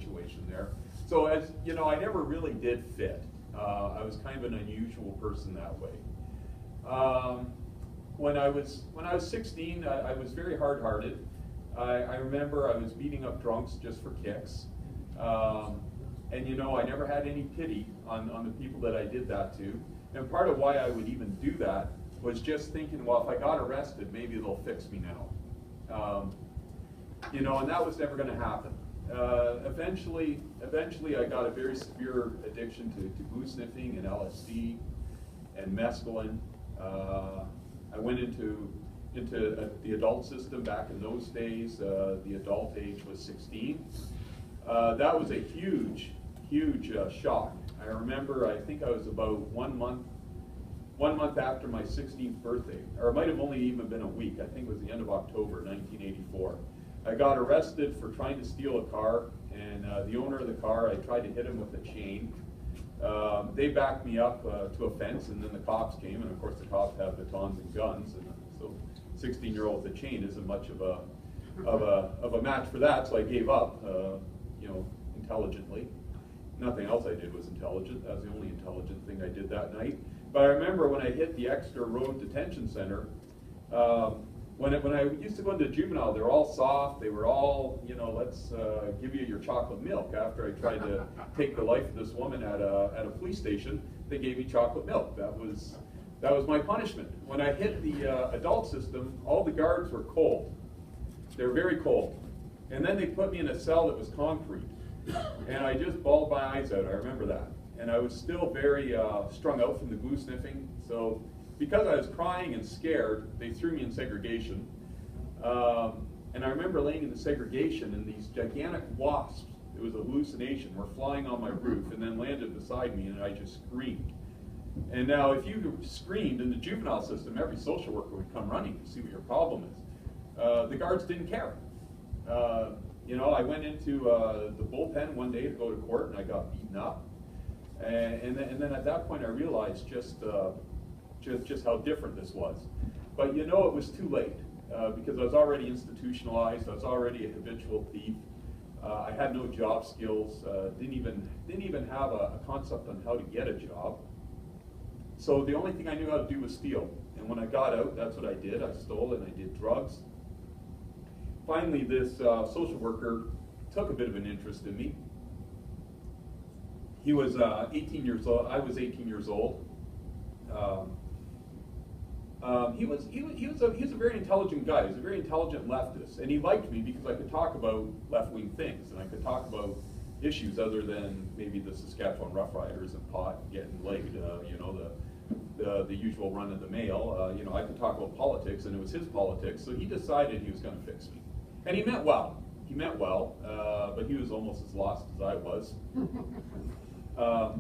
situation there. So as you know, I never really did fit. I was kind of an unusual person that way. When I was 16, I was very hard-hearted. I remember I was beating up drunks just for kicks. And you know, I never had any pity on the people that I did that to. And part of why I would even do that was just thinking, well, if I got arrested, maybe they'll fix me now. You know, and that was never going to happen. Eventually, I got a very severe addiction to glue sniffing and LSD and mescaline. I went into the adult system back in those days. The adult age was 16. That was a huge shock. I remember, I think I was about 1 month after my 16th birthday, or it might have only even been a week. I think it was the end of October 1984. I got arrested for trying to steal a car, and the owner of the car, I tried to hit him with a chain. They backed me up to a fence, and then the cops came, and of course the cops have batons and guns, and so 16-year-old with a chain isn't much of a match for that, so I gave up, you know, intelligently. Nothing else I did was intelligent. That was the only intelligent thing I did that night. But I remember when I hit the Exeter Road Detention Center, when I used to go into juvenile, they were all soft. They were all, you know, let's give you your chocolate milk. After I tried to take the life of this woman at a police station, they gave me chocolate milk. That was my punishment. When I hit the adult system, all the guards were cold. They were very cold. And then they put me in a cell that was concrete. And I just bawled my eyes out. I remember that. And I was still very strung out from the glue sniffing. So because I was crying and scared, they threw me in segregation. And I remember laying in the segregation, and these gigantic wasps, it was a hallucination, were flying on my roof and then landed beside me, and I just screamed. And now if you screamed in the juvenile system, every social worker would come running to see what your problem is. The guards didn't care. You know, I went into the bullpen one day to go to court, and I got beaten up. And then at that point, I realized just how different this was. But you know, it was too late because I was already institutionalized. I was already a habitual thief. I had no job skills. Didn't even have a concept on how to get a job. So the only thing I knew how to do was steal. And when I got out, that's what I did. I stole and I did drugs. Finally, this social worker took a bit of an interest in me. He was 18 years old. I was 18 years old. He was a very intelligent guy. He was a very intelligent leftist, and he liked me because I could talk about left-wing things, and I could talk about issues other than maybe the Saskatchewan Rough Riders and pot and getting laid. You know, the usual run of the mail. You know, I could talk about politics, and it was his politics. So he decided he was going to fix me, and he meant well. He meant well, but he was almost as lost as I was.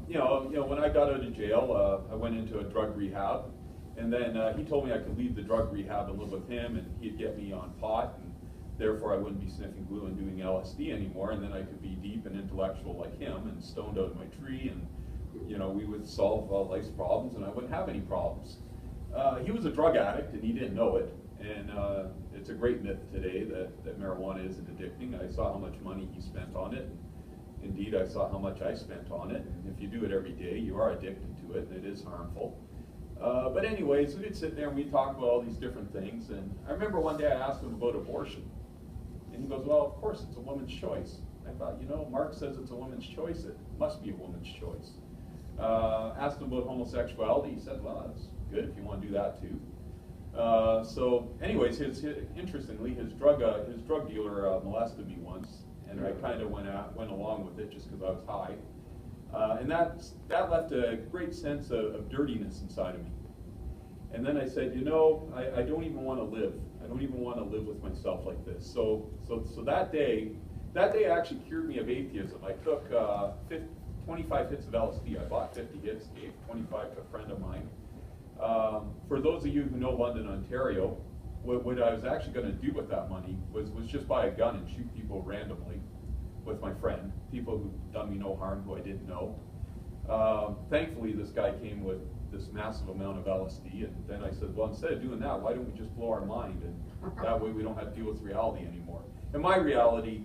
You know, when I got out of jail, I went into a drug rehab, and then he told me I could leave the drug rehab and live with him, and he'd get me on pot, and therefore I wouldn't be sniffing glue and doing LSD anymore, and then I could be deep and intellectual like him and stoned out of my tree, and you know, we would solve life's problems, and I wouldn't have any problems. He was a drug addict, and he didn't know it, and it's a great myth today that marijuana isn't addicting. I saw how much money he spent on it. Indeed, I saw how much I spent on it. And if you do it every day, you are addicted to it, and it is harmful. But anyways, we'd sit there and we'd talk about all these different things. And I remember one day I asked him about abortion. And he goes, well, of course, it's a woman's choice. I thought, you know, Marx says it's a woman's choice. It must be a woman's choice. Asked him about homosexuality. He said, well, that's good if you want to do that too. So anyways, interestingly, his drug dealer molested me once. And I kind of went along with it just because I was high. And that left a great sense of dirtiness inside of me. And then I said, you know, I don't even want to live. I don't even want to live with myself like this. So that day actually cured me of atheism. I took 25 hits of LSD. I bought 50 hits, gave 25 to a friend of mine. For those of you who know London, Ontario, what I was actually going to do with that money was just buy a gun and shoot people randomly with my friend, people who done me no harm, who I didn't know. Thankfully, this guy came with this massive amount of LSD, and then I said, well, instead of doing that, why don't we just blow our mind, and that way we don't have to deal with reality anymore. And my reality